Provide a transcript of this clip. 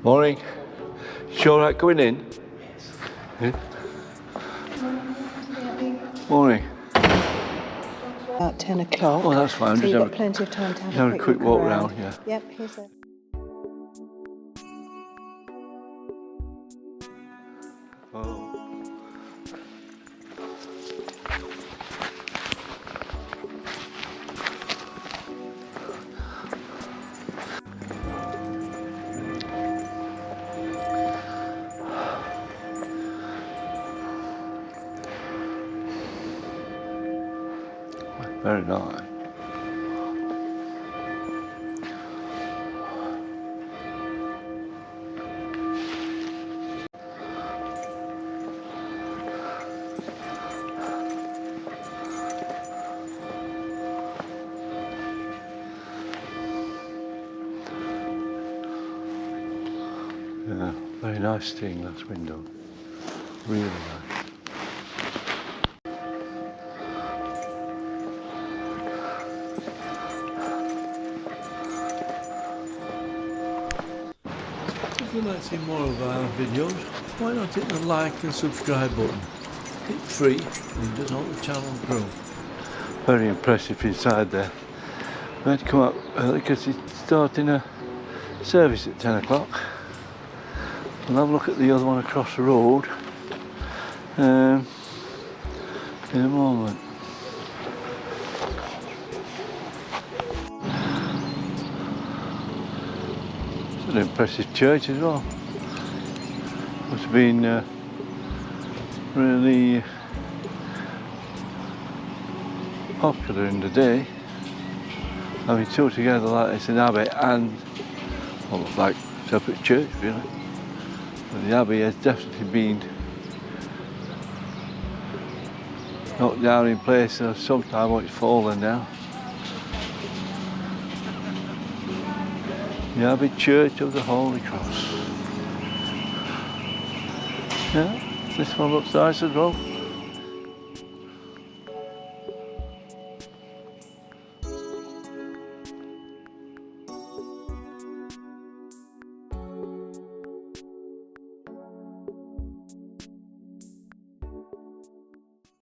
Morning. You alright going in? Yeah. Morning. About 10 o'clock. Oh, that's fine. So you've got plenty of time to have a quick walk around. round, yeah. Yep, here's it. Oh. Very nice. Yeah, very nice stained glass window. Really nice. If you'd like to see more of our videos, why not hit the like and subscribe button? It's free and it does help the channel grow. Very impressive inside there. We had to come up early because it's starting a service at 10 o'clock. We'll have a look at the other one across the road in a moment. It's an impressive church as well. Must have been really popular in the day, having two together like this in Abbey and almost like separate church really. But the Abbey has definitely been knocked down in places sometime when it's fallen now. The Abbey Church of the Holy Cross. Yeah, this one looks nice as well.